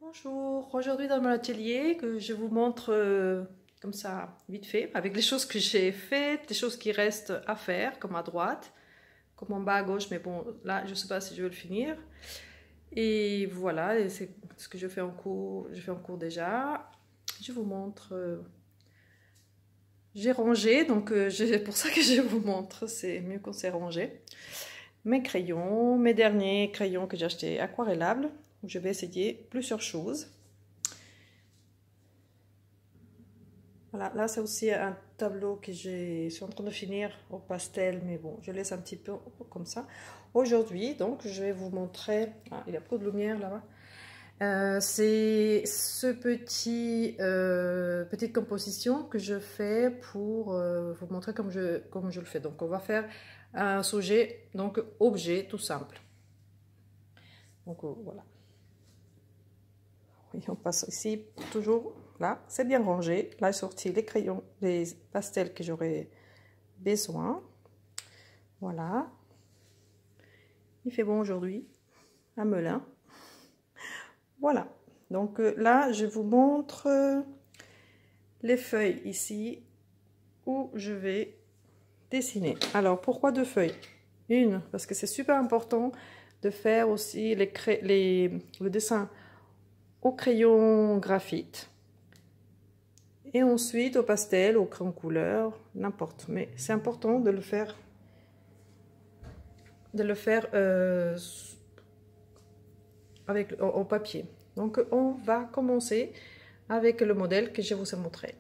Bonjour, aujourd'hui dans mon atelier que je vous montre comme ça vite fait avec les choses que j'ai faites, les choses qui restent à faire comme à droite, comme en bas à gauche, mais bon là je ne sais pas si je vais le finir. Et voilà, c'est ce que je fais en cours, déjà. Je vous montre, j'ai rangé, donc c'est pour ça que je vous montre, c'est mieux qu'on s'est rangé. Mes crayons, mes derniers crayons que j'ai achetés aquarellables. Je vais essayer plusieurs choses. Voilà, là c'est aussi un tableau que je suis en train de finir au pastel, mais bon, je laisse un petit peu comme ça. Aujourd'hui, donc, je vais vous montrer... Ah, il y a beaucoup de lumière là-bas. C'est ce petite composition que je fais pour vous montrer comme je le fais. Donc, on va faire un sujet, donc objet tout simple. Donc, voilà. Et on passe ici, toujours là, c'est bien rangé. Là, j'ai sorti les crayons, les pastels que j'aurais besoin. Voilà. Il fait bon aujourd'hui, à Melun. Voilà. Donc là, je vous montre les feuilles ici où je vais dessiner. Alors, pourquoi deux feuilles? Une, parce que c'est super important de faire aussi le dessin au crayon graphite et ensuite au pastel, au crayon couleur, n'importe. Mais c'est important de le faire au papier. Donc on va commencer avec le modèle que je vous ai montré.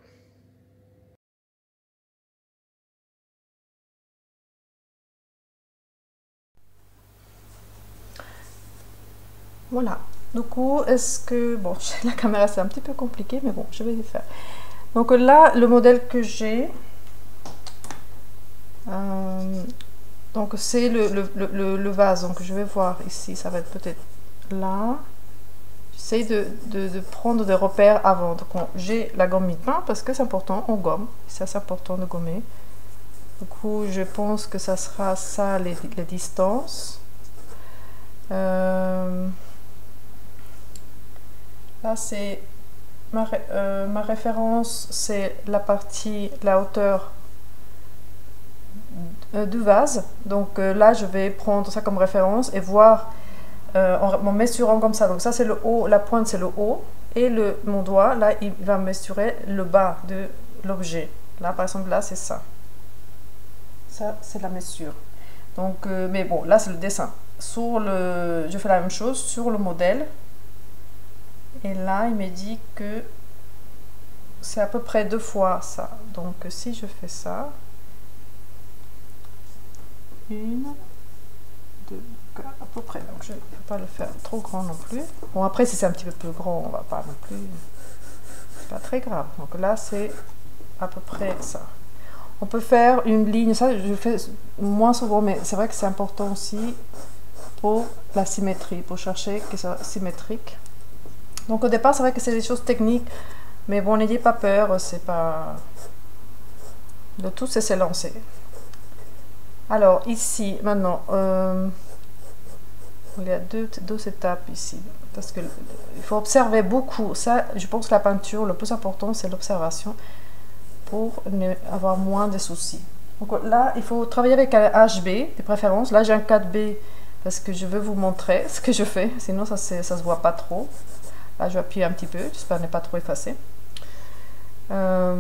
Voilà. Du coup, est-ce que... Bon, la caméra c'est un petit peu compliqué, mais bon, je vais le faire. Donc là, le modèle que j'ai, donc c'est le vase. Donc je vais voir ici, ça va être peut-être là. J'essaie de prendre des repères avant. Donc j'ai la gomme mi-teint parce que c'est important, on gomme. Ça c'est important de gommer. Du coup, je pense que ça sera ça les distances. Là c'est ma référence, c'est la hauteur du vase. Donc là je vais prendre ça comme référence et voir en mesurant comme ça. Donc ça c'est le haut, la pointe c'est le haut, et mon doigt là il va mesurer le bas de l'objet. Là par exemple, là c'est ça c'est la mesure. Donc mais bon, là c'est le dessin. Je fais la même chose sur le modèle. Et là, il me dit que c'est à peu près 2 fois ça. Donc, si je fais ça, 1, 2, à peu près. Donc, je ne peux pas le faire trop grand non plus. Bon, après, si c'est un petit peu plus grand, on va pas non plus. C'est pas très grave. Donc là, c'est à peu près ça. On peut faire une ligne. Ça, je fais moins souvent, mais c'est vrai que c'est important aussi pour la symétrie, pour chercher que ça soit symétrique. Donc au départ, c'est vrai que c'est des choses techniques, mais bon, n'ayez pas peur, c'est pas... Le tout, c'est se lancer. Alors ici, maintenant, il y a deux étapes ici, parce que il faut observer beaucoup. Ça, je pense que la peinture, le plus important, c'est l'observation pour avoir moins de soucis. Donc là, il faut travailler avec un HB, de préférence. Là, j'ai un 4B, parce que je veux vous montrer ce que je fais, sinon ça se voit pas trop. Là, je vais appuyer un petit peu, j'espère ne pas trop effacer. Là,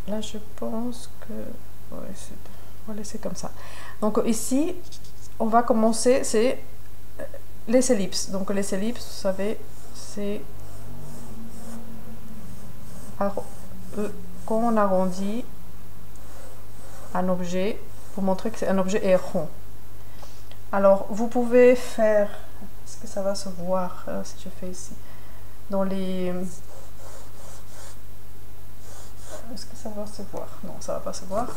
je pense que... Ouais, on va laisser comme ça. Donc ici, on va commencer, c'est les ellipses. Donc les ellipses, vous savez, c'est... Quand on arrondit un objet, pour montrer que un objet est rond. Alors, vous pouvez faire... Est-ce que ça va se voir si je fais ici? Dans les... Est-ce que ça va se voir? Non, ça va pas se voir.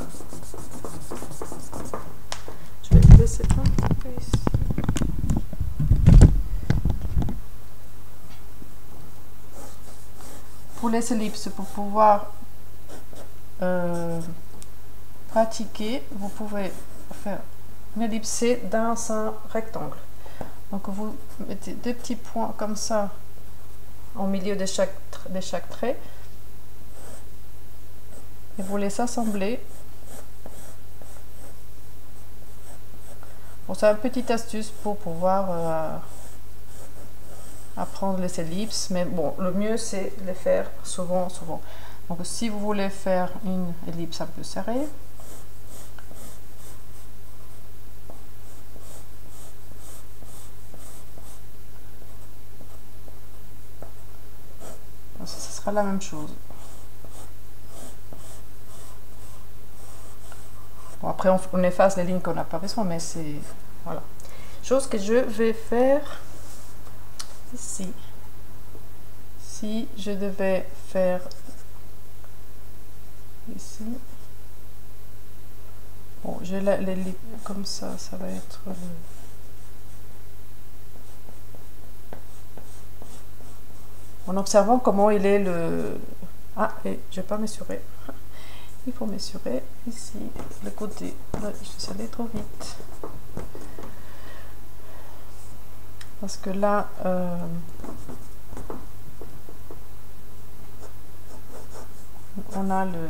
Je vais laisser un peu ici. Pour les ellipses, pour pouvoir pratiquer, vous pouvez faire une ellipse dans un rectangle. Donc vous mettez deux petits points comme ça au milieu de chaque trait et vous les assemblez. Bon, c'est une petite astuce pour pouvoir apprendre les ellipses, mais bon, le mieux c'est de les faire souvent. Donc si vous voulez faire une ellipse un peu serrée, ce sera la même chose. Bon, après on efface les lignes qu'on n'a pas besoin, mais c'est voilà. Chose que je vais faire ici. Si je devais faire ici, bon, j'ai les lignes comme ça va être en observant comment il est le... Ah, et je vais pas mesurer. Il faut mesurer ici, le côté. Là, je suis allée trop vite. Parce que là... on a le...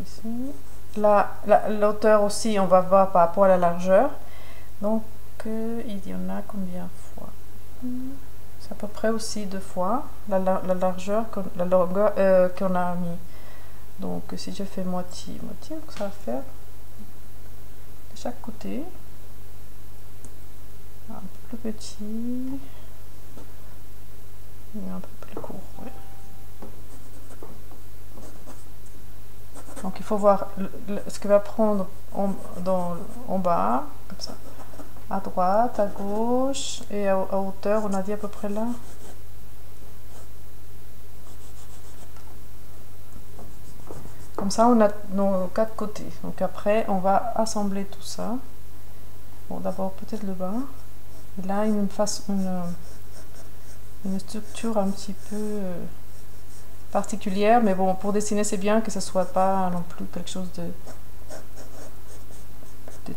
Ici. L'auteur aussi, on va voir par rapport à la largeur. Donc, il y en a combien fois? C'est à peu près aussi 2 fois la largeur, la longueur qu'on a mis. Donc, si je fais moitié, donc ça va faire de chaque côté un peu plus petit et un peu plus court. Ouais. Donc, il faut voir ce qu'il va prendre en bas, comme ça, à droite, à gauche et à hauteur. On a dit à peu près là. Comme ça, on a nos 4 côtés. Donc après, on va assembler tout ça. Bon, d'abord peut-être le bas. Et là, une structure un petit peu particulière. Mais bon, pour dessiner, c'est bien que ce soit pas non plus quelque chose de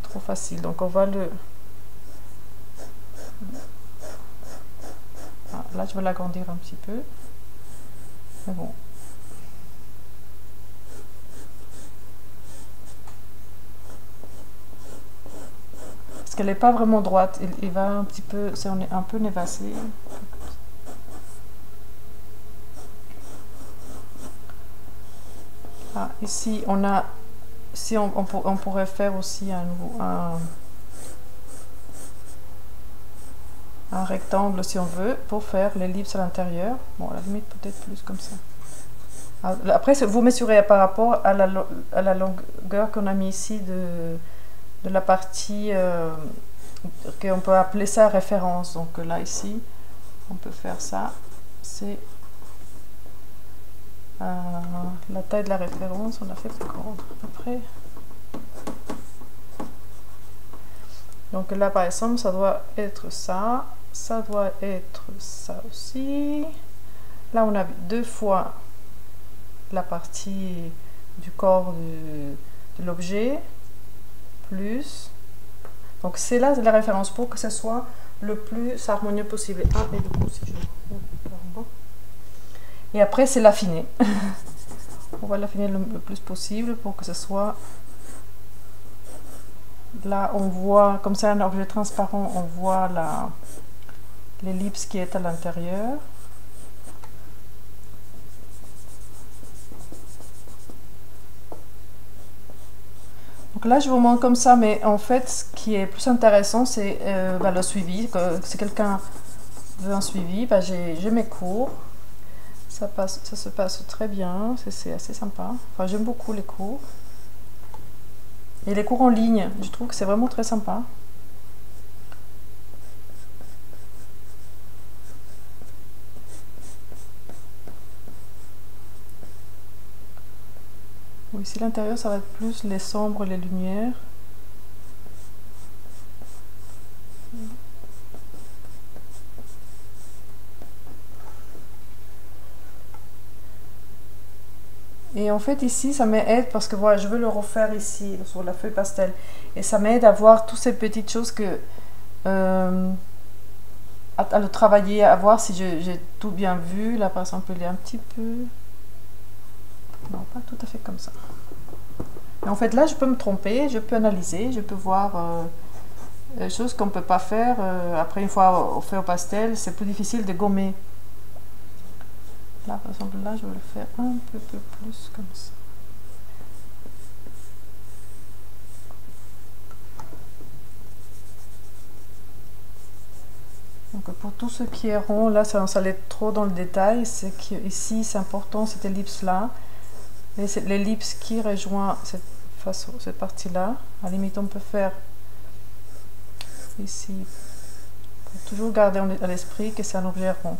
trop facile. Donc on va le... Ah, là, je vais l'agrandir un petit peu. Mais bon. Parce qu'elle n'est pas vraiment droite, il va un petit peu, on est un peu névasé. Ah, ici on a, si on pourrait faire aussi un rectangle si on veut, pour faire l'ellipse à l'intérieur. Bon, à la limite peut-être plus comme ça. Après, vous mesurez par rapport à la longueur qu'on a mis ici de la partie qu'on peut appeler ça référence. Donc là ici on peut faire ça, c'est la taille de la référence, on a fait plus grande à peu près. Donc là par exemple ça doit être ça, ça doit être ça aussi. Là on a 2 fois la partie du corps de l'objet, plus. Donc c'est là la référence pour que ce soit le plus harmonieux possible. Ah, et du coup, si je... Et après, c'est l'affiner. On va l'affiner le plus possible pour que ce soit... Là, on voit, comme c'est un objet transparent, on voit l'ellipse qui est à l'intérieur. Donc là, je vous montre comme ça, mais en fait, ce qui est plus intéressant, c'est le suivi. Si quelqu'un veut un suivi, j'ai mes cours. Ça se passe très bien, c'est assez sympa. Enfin, j'aime beaucoup les cours. Et les cours en ligne, je trouve que c'est vraiment très sympa. Bon, ici, l'intérieur, ça va être plus les sombres, les lumières. Et en fait ici ça m'aide parce que voilà, je veux le refaire ici sur la feuille pastel. Et ça m'aide à voir toutes ces petites choses que... à le travailler, à voir si j'ai tout bien vu. Là par exemple il est un petit peu... Non, pas tout à fait comme ça. Mais en fait là je peux me tromper, je peux analyser, je peux voir des choses qu'on ne peut pas faire. Après une fois fait au pastel, c'est plus difficile de gommer. Là par exemple là je vais le faire un peu plus comme ça. Donc pour tout ce qui est rond, là ça allait trop dans le détail, c'est qu'ici c'est important cette ellipse là, l'ellipse qui rejoint cette partie là, à la limite on peut faire ici, pour toujours garder à l'esprit que c'est un objet rond.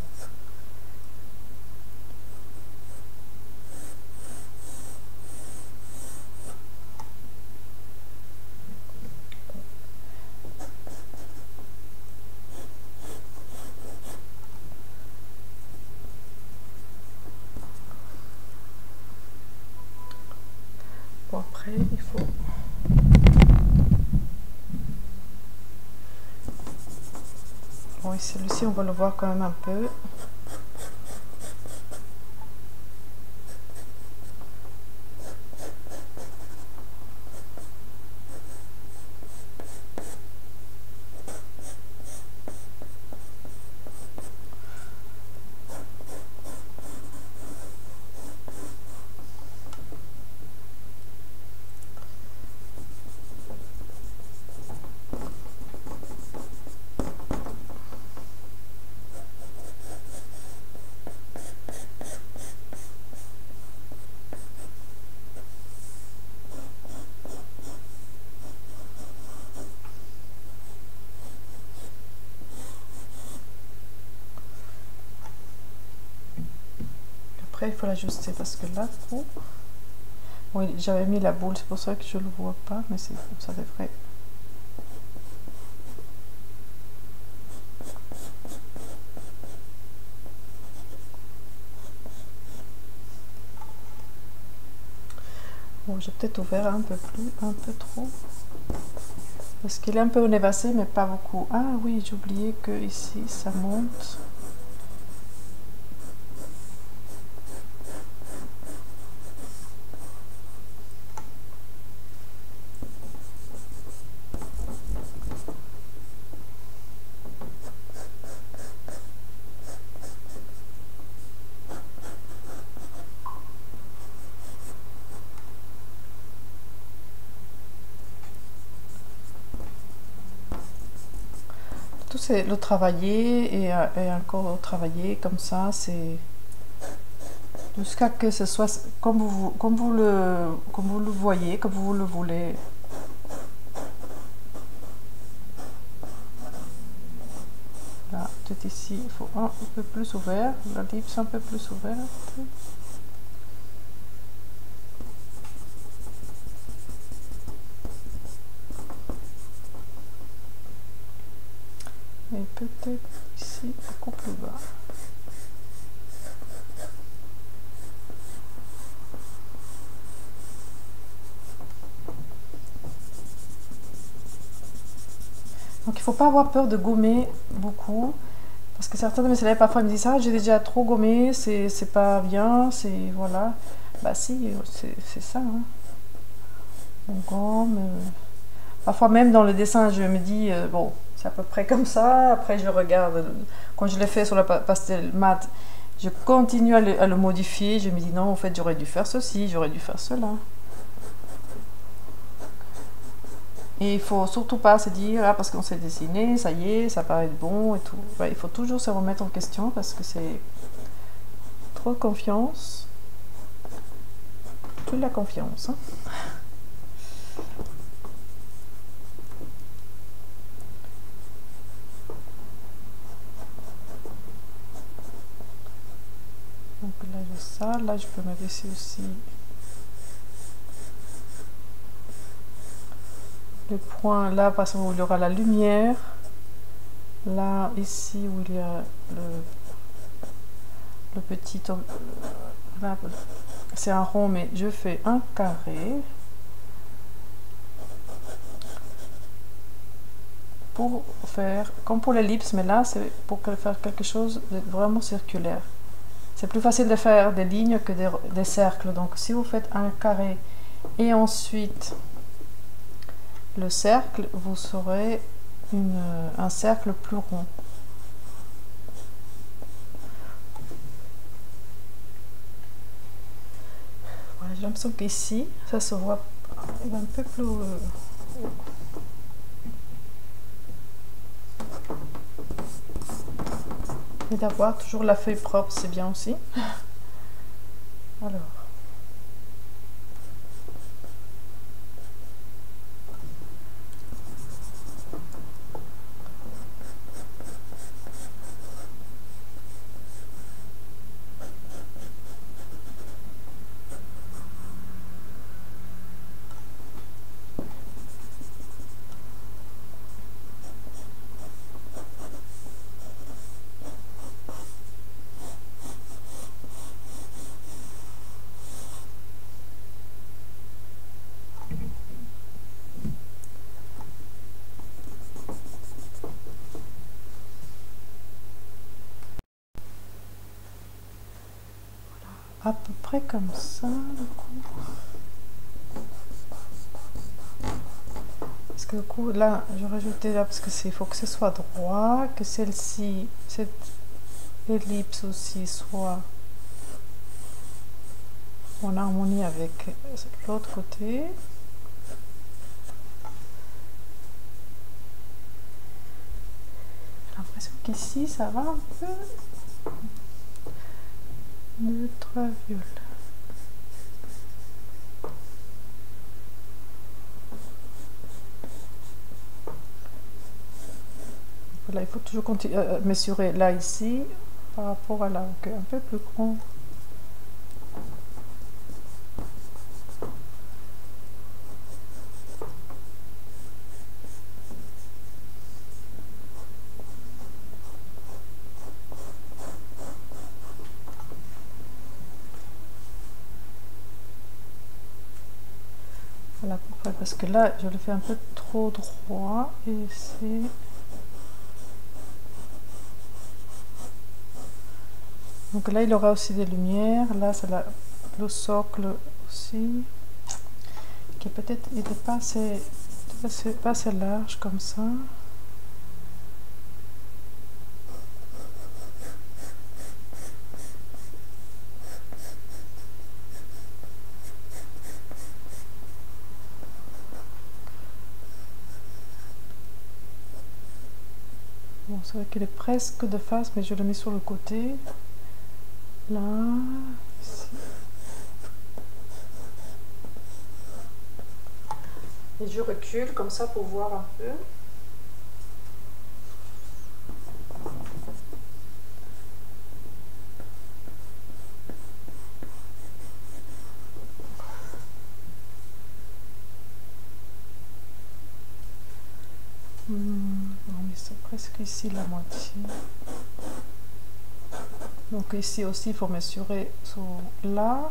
Bon après il faut... Bon, celui-ci on va le voir quand même un peu. Après il faut l'ajuster parce que là, oui, j'avais mis la boule, c'est pour ça que je le vois pas, mais c'est ça devrait. Bon, j'ai peut-être ouvert un peu trop. Parce qu'il est un peu névassé, mais pas beaucoup. Ah oui, j'ai oublié que ici ça monte. Tout c'est le travailler et encore travailler comme ça, c'est jusqu'à que ce soit comme vous le voyez, comme vous le voulez. Là, peut-être ici, il faut un peu plus ouvert, la l'ellipse un peu plus ouverte. Et peut-être ici beaucoup plus bas. Donc il ne faut pas avoir peur de gommer beaucoup, parce que certains de mes élèves parfois me disent ah j'ai déjà trop gommé, c'est pas bien, c'est voilà. Bah si, c'est ça. Hein. On gomme. Parfois même dans le dessin je me dis bon c'est à peu près comme ça, après je regarde, quand je l'ai fait sur la pastel mat, je continue à le modifier, je me dis non en fait j'aurais dû faire ceci, j'aurais dû faire cela. Et il faut surtout pas se dire ah parce qu'on s'est dessiné, ça y est, ça paraît bon et tout. Ouais, il faut toujours se remettre en question parce que c'est trop de confiance. Toute la confiance. Hein. Donc là j'ai ça, là je peux me laisser aussi le point là parce où il y aura la lumière, là ici où il y a le petit là, c'est un rond, mais je fais un carré pour faire comme pour l'ellipse, mais là c'est pour faire quelque chose de vraiment circulaire. C'est plus facile de faire des lignes que des cercles. Donc si vous faites un carré et ensuite le cercle, vous aurez un cercle plus rond. Voilà, j'ai l'impression qu'ici, ça se voit un peu plus... Et d'avoir toujours la feuille propre, c'est bien aussi. Alors. À peu près comme ça, du coup. Parce que du coup, là, je rajoutais là, parce que il faut que ce soit droit, que celle-ci, cette ellipse aussi, soit en harmonie avec l'autre côté. J'ai l'impression qu'ici, ça va un peu neutre violet. Voilà, il faut toujours mesurer là, ici, par rapport à là, donc un peu plus grand. Voilà, parce que là, je le fais un peu trop droit, et c'est... Donc là, il aura aussi des lumières. Là, c'est le socle aussi, qui peut-être n'était pas assez large comme ça. Bon, c'est vrai qu'il est presque de face, mais je le mets sur le côté. Là, ici. Et je recule comme ça pour voir un peu. Non, mais c'est presque ici la moitié. Donc ici aussi, il faut mesurer sur là.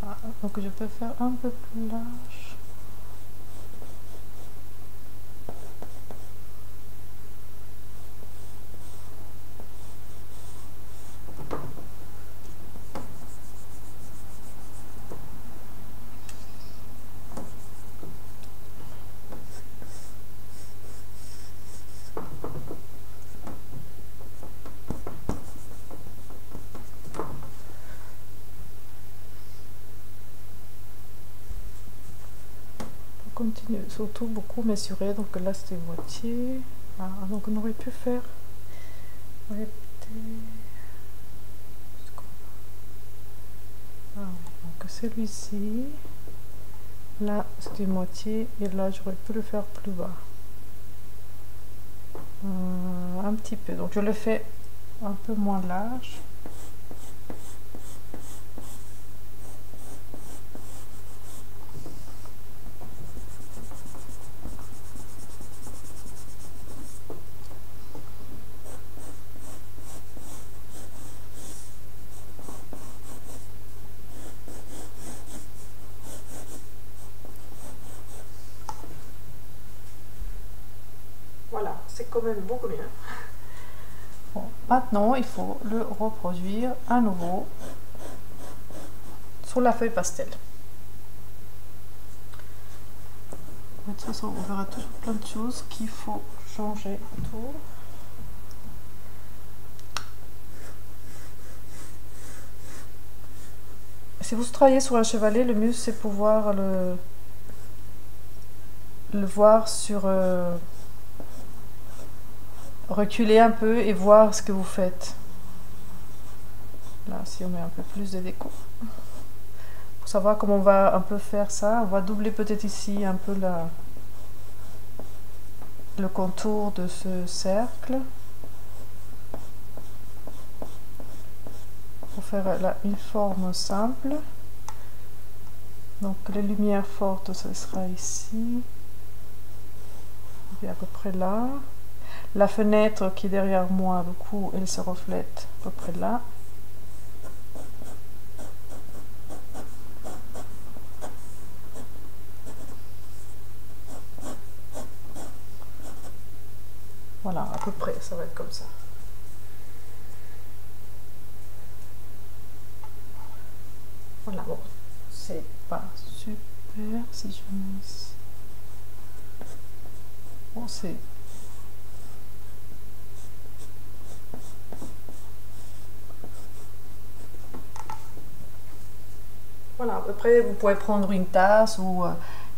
Ah, donc je peux faire un peu plus large. Continue surtout beaucoup mesurer, donc là c'était moitié. Ah, donc on aurait pu faire donc celui-ci là c'était moitié, et là j'aurais pu le faire plus bas, un petit peu, donc je le fais un peu moins large. c'est quand même beaucoup mieux. Bon, maintenant, il faut le reproduire à nouveau sur la feuille pastel. De toute façon, on verra toujours plein de choses qu'il faut changer autour. Si vous travaillez sur un chevalet, le mieux c'est pouvoir le voir sur reculer un peu et voir ce que vous faites. Là, si on met un peu plus de déco. Pour savoir comment on va un peu faire ça, on va doubler peut-être ici un peu le contour de ce cercle. Pour faire là une forme simple. Donc les lumières fortes, ce sera ici. Et à peu près là. La fenêtre qui est derrière moi, du coup, elle se reflète à peu près là. Voilà, à peu près, ça va être comme ça. Voilà, bon, c'est pas super si je mets ici. Bon, c'est... Voilà, après vous pouvez prendre une tasse ou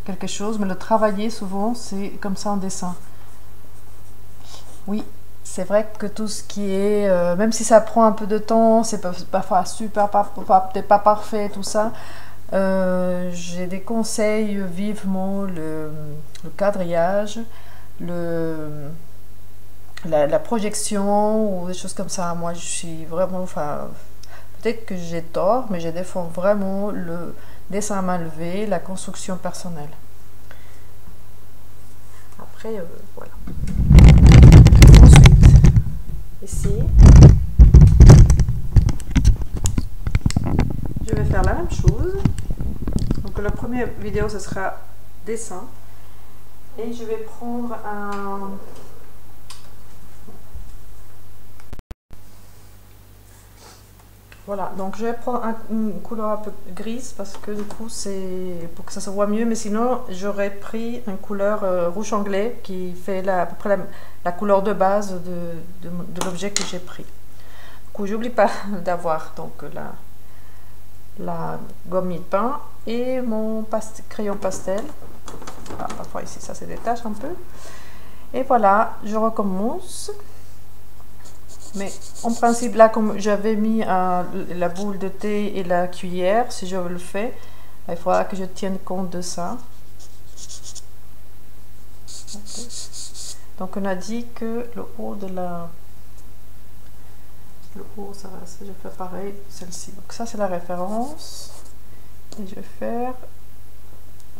quelque chose, mais le travailler souvent c'est comme ça en dessin. Oui, c'est vrai que tout ce qui est, même si ça prend un peu de temps, c'est parfois super, peut-être pas parfait, tout ça, j'ai des conseils vivement le quadrillage, la projection ou des choses comme ça. Moi je suis vraiment, enfin... Peut-être que j'ai tort, mais je défends vraiment le dessin à main levée, la construction personnelle. Après, voilà. Ensuite, ici, je vais faire la même chose. Donc la première vidéo, ce sera dessin. Et je vais prendre un... Voilà, donc je vais prendre une couleur un peu grise parce que du coup c'est pour que ça se voit mieux, mais sinon j'aurais pris une couleur rouge anglais qui fait à peu près la couleur de base de l'objet que j'ai pris. Du coup j'oublie pas d'avoir donc la gomme mille-pain et mon crayon pastel. Ah, parfois ici ça se détache un peu. Et voilà, je recommence. Mais en principe, là, comme j'avais mis la boule de thé et la cuillère, si je le fais, il faudra que je tienne compte de ça. Donc, on a dit que le haut de la... Le haut, ça va, je fais pareil, celle-ci. Donc, ça, c'est la référence. Et je vais faire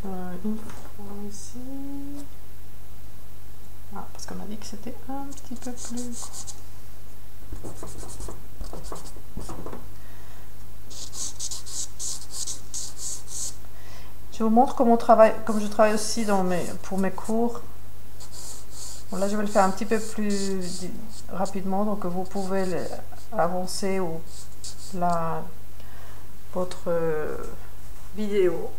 une fois ici. Ah, parce qu'on a dit que c'était un petit peu plus... Je vous montre comment comme je travaille aussi pour mes cours. Bon, là je vais le faire un petit peu plus rapidement, donc vous pouvez avancer votre vidéo.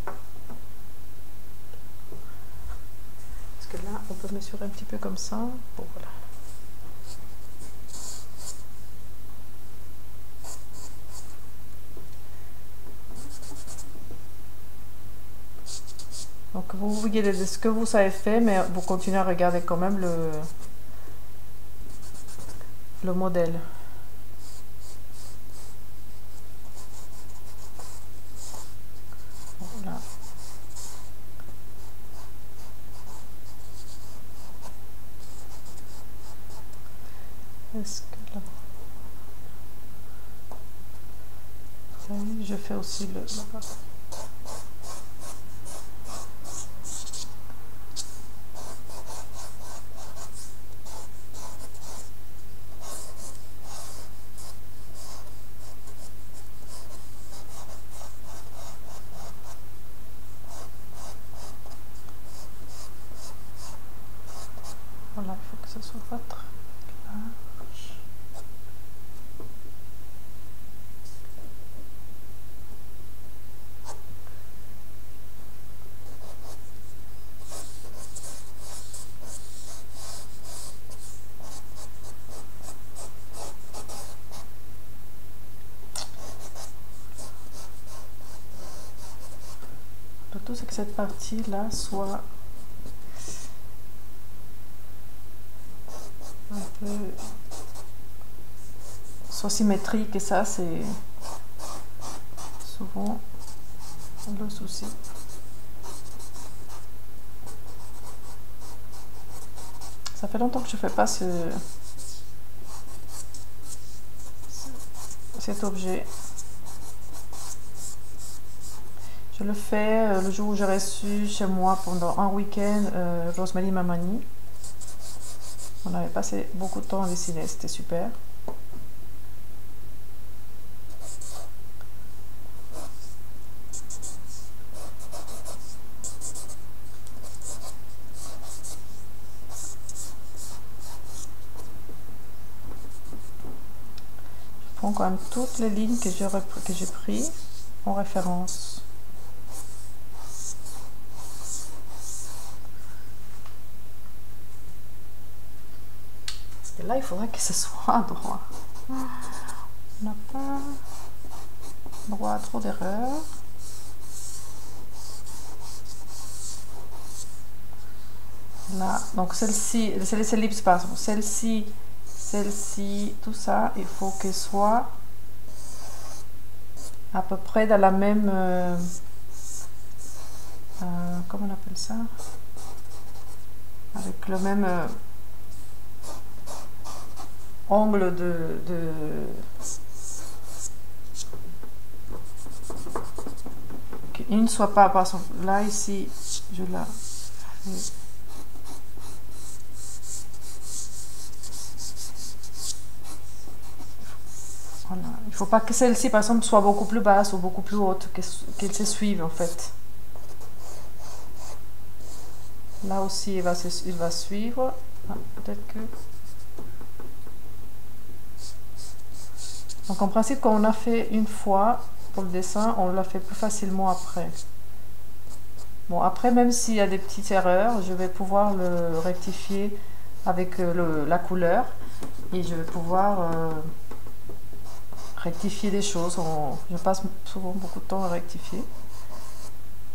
Parce que là on peut mesurer un petit peu comme ça. Bon, voilà. Donc vous voyez ce que vous avez fait, mais vous continuez à regarder quand même le modèle. Voilà. Est-ce que là... Je fais aussi le... Voilà, il faut que ça soit soit pas très large. Surtout c'est que cette partie là soit un peu soit symétrique, et ça c'est souvent le souci. Ça fait longtemps que je fais pas cet objet. Je le fais le jour où j'ai reçu chez moi pendant un week-end Rosemary Mamani. On avait passé beaucoup de temps à dessiner, c'était super. Je prends quand même toutes les lignes que j'ai prises en référence. Et là, il faudrait que ce soit droit. On n'a pas droit à trop d'erreurs. Là, donc celle-ci, c'est les ellipses, pardon. Celle-ci, tout ça, il faut qu'elle soit à peu près dans la même... comment on appelle ça? Avec le même... angle qu'il ne soit pas, par exemple, là ici je la fais. Voilà, il ne faut pas que celle-ci par exemple soit beaucoup plus basse ou beaucoup plus haute, qu'elle se suive en fait. Là aussi il va suivre. Ah, peut-être que... Donc en principe, quand on a fait une fois pour le dessin, on l'a fait plus facilement après. Bon, après, même s'il y a des petites erreurs, je vais pouvoir le rectifier avec la couleur, et je vais pouvoir rectifier des choses. Je passe souvent beaucoup de temps à rectifier,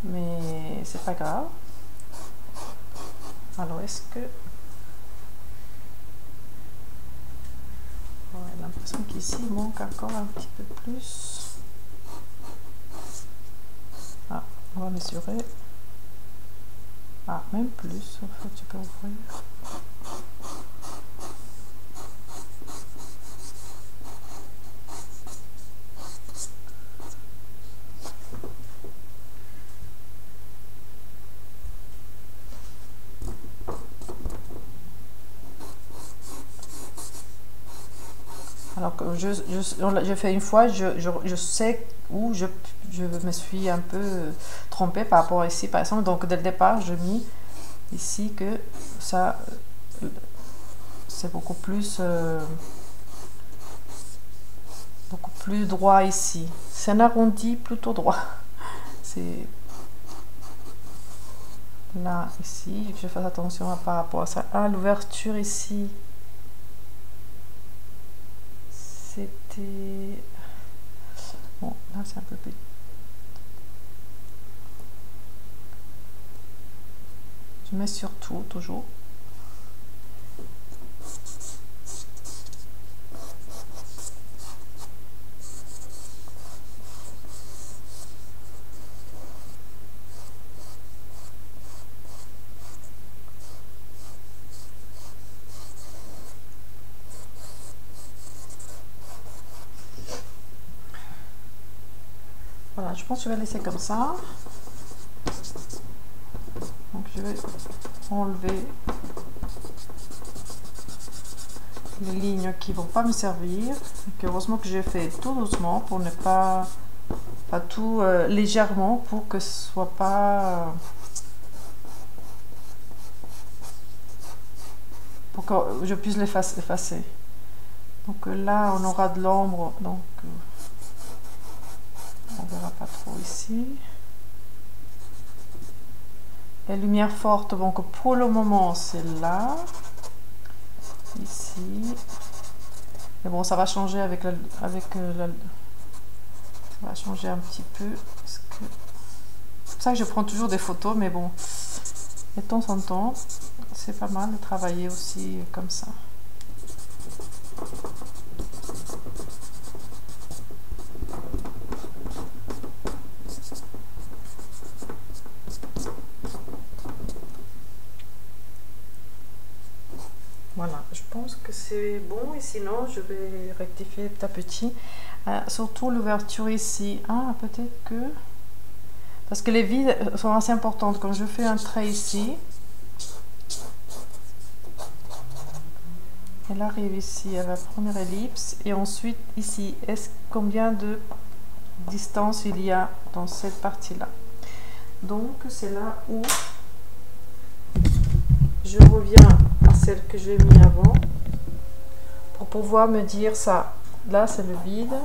mais c'est pas grave. Alors, est-ce que... J'ai l'impression qu'ici il manque encore un petit peu plus. Ah, on va mesurer. Ah, même plus, en fait, tu peux ouvrir. Alors que je fais une fois, je sais où je me suis un peu trompée par rapport à ici, par exemple. Donc dès le départ, je mis ici que ça, c'est beaucoup plus droit ici. C'est un arrondi plutôt droit. C'est là, ici, je fais attention par rapport à ça. Ah, l'ouverture ici. C'était... Bon, là c'est un peu plus... Je mets sur tout, toujours. Voilà, je pense que je vais laisser comme ça. Donc je vais enlever les lignes qui ne vont pas me servir. Donc, heureusement que j'ai fait tout doucement pour ne pas tout légèrement, pour que ce soit pas pour que je puisse l'effacer. Donc là, on aura de l'ombre, donc on verra pas trop ici. Les lumières fortes, donc pour le moment, c'est là, ici. Mais bon, ça va changer ça va changer un petit peu. C'est pour ça que je prends toujours des photos, mais bon, de temps en temps, c'est pas mal de travailler aussi comme ça. Voilà, je pense que c'est bon et sinon je vais rectifier petit à petit. Surtout l'ouverture ici. Ah, peut-être que... Parce que les vides sont assez importantes. Quand je fais un trait ici, elle arrive ici à la première ellipse et ensuite ici. Combien de distance il y a dans cette partie-là? Donc c'est là où je reviens à celle que j'ai mis avant pour pouvoir me dire ça. Là c'est le vide.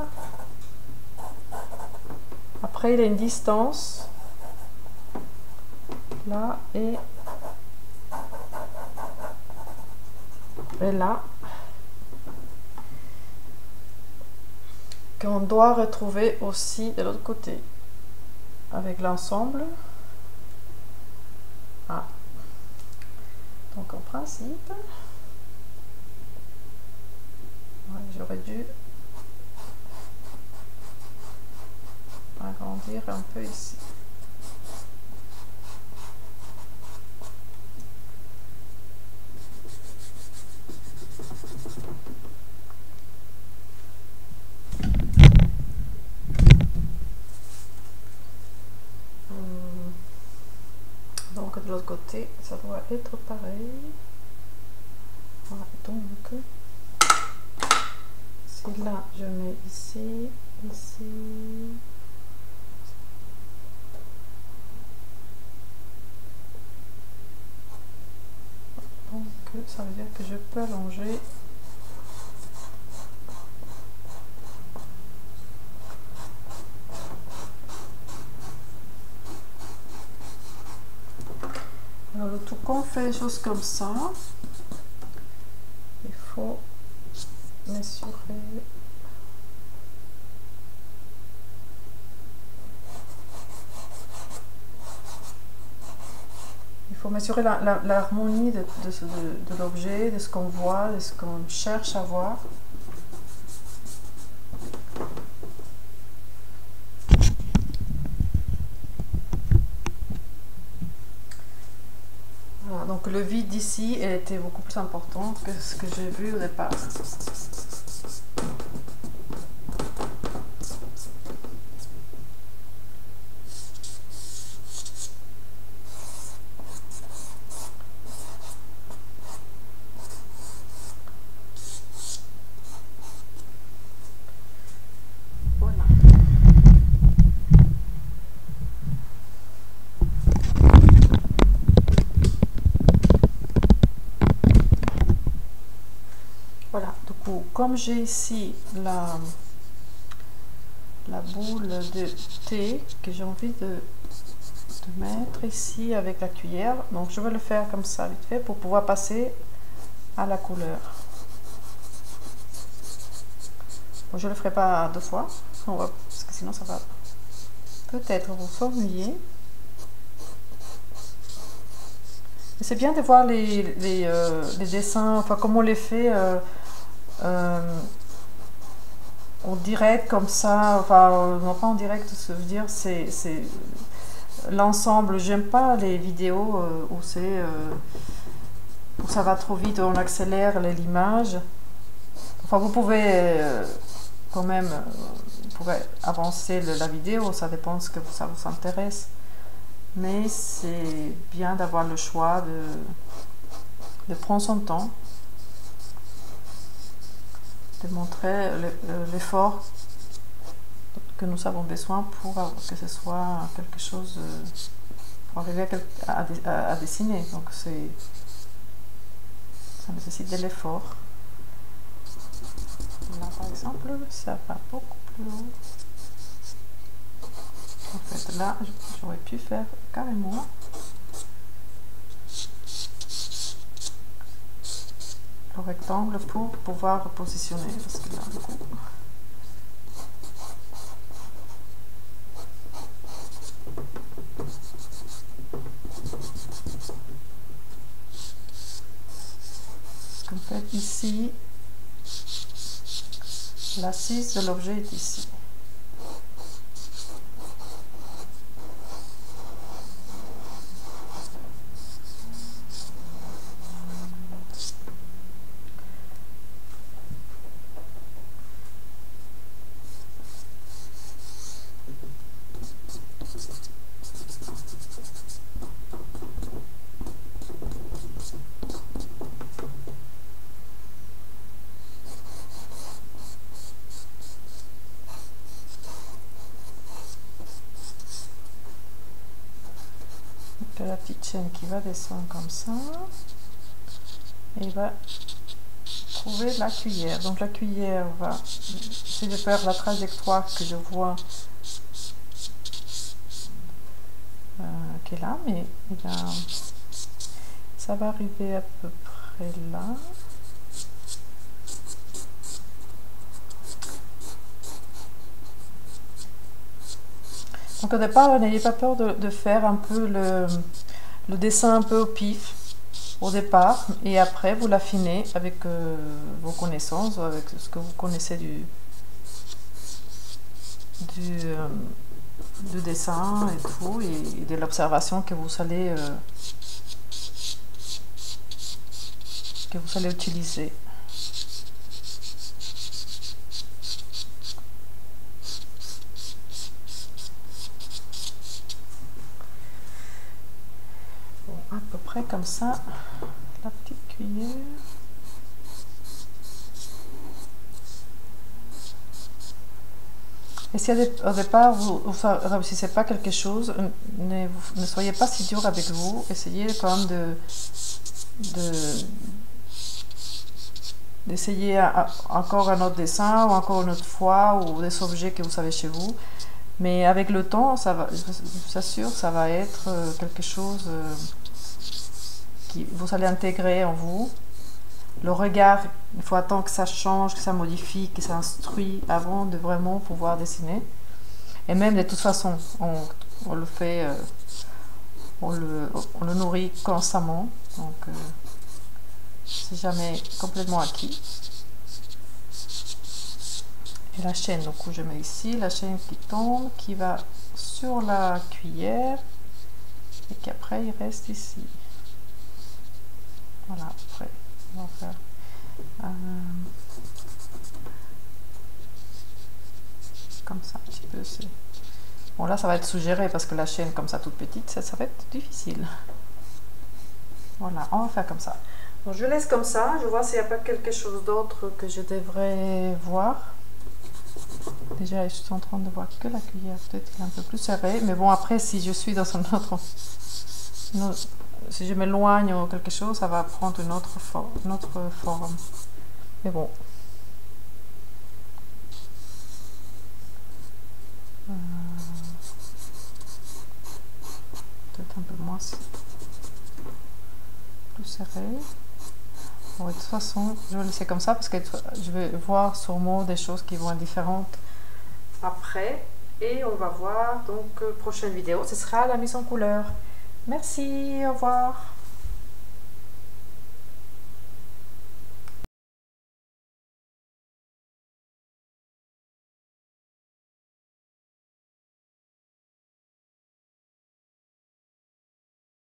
Après il y a une distance là et là qu'on doit retrouver aussi de l'autre côté avec l'ensemble. Ah. Donc en principe, ouais, j'aurais dû agrandir un peu ici. Donc de l'autre côté, ça doit être pareil. Voilà, donc si là je mets ici, ici. Donc ça veut dire que je peux allonger. Alors le tout, quand on fait les choses comme ça, il faut mesurer. Il faut mesurer l'harmonie de l'objet, de ce qu'on voit, de ce qu'on cherche à voir. Voilà, donc le vide d'ici était beaucoup plus important que ce que j'ai vu au départ. Voilà, du coup, comme j'ai ici la boule de thé que j'ai envie de mettre ici avec la cuillère, donc je vais le faire comme ça vite fait pour pouvoir passer à la couleur. Bon, je le ferai pas deux fois parce que sinon ça va peut-être vous ennuyer. C'est bien de voir les dessins, enfin comment on les fait en direct comme ça, enfin non pas en direct, ça veut dire c'est l'ensemble. J'aime pas les vidéos où où ça va trop vite, on accélère l'image. Enfin vous pouvez quand même vous pouvez avancer la vidéo, ça dépend de ce que ça vous intéresse. Mais c'est bien d'avoir le choix de prendre son temps, de montrer l'effort que nous avons besoin pour que ce soit quelque chose, pour arriver à dessiner. Donc Ça nécessite de l'effort. Là par exemple, ça va beaucoup plus haut. En fait là, j'aurais pu faire carrément le rectangle pour pouvoir repositionner, parce que là du coup en fait ici l'assise de l'objet est ici. La petite chaîne qui va descendre comme ça et va trouver la cuillère. Donc la cuillère va, si je perds la trajectoire que je vois qui est là, mais ça va arriver à peu près là. Donc au départ, n'ayez pas peur de faire un peu le dessin un peu au pif au départ, et après vous l'affinez avec vos connaissances, avec ce que vous connaissez du dessin et tout, et de l'observation que vous allez utiliser. À peu près comme ça, la petite cuillère. Et si au départ vous ne réussissez pas quelque chose, ne soyez pas si dur avec vous. Essayez quand même d'essayer encore un autre dessin ou encore une autre fois, ou des objets que vous savez chez vous. Mais avec le temps, ça va, je vous assure, ça va être quelque chose vous allez intégrer en vous. Le regard, il faut attendre que ça change, que ça modifie, que ça instruit avant de vraiment pouvoir dessiner. Et même de toute façon, on le fait, on le nourrit constamment, donc c'est jamais complètement acquis. Et la chaîne, donc je mets ici la chaîne qui tombe, qui va sur la cuillère et qu'après il reste ici. Voilà, après on va faire comme ça un petit peu. Bon, là ça va être suggéré parce que la chaîne comme ça toute petite, ça va être difficile. Voilà, on va faire comme ça. Donc je laisse comme ça, je vois s'il n'y a pas quelque chose d'autre que je devrais voir. Déjà je suis en train de voir que la cuillère peut-être est un peu plus serrée, mais bon, après si je suis dans un autre, si je m'éloigne ou quelque chose, ça va prendre une autre forme. Mais bon. Peut-être un peu moins plus serré. Bon, de toute façon, je vais laisser comme ça parce que je vais voir sûrement des choses qui vont être différentes après. Et on va voir donc prochaine vidéo, ce sera la mise en couleur. Merci, au revoir.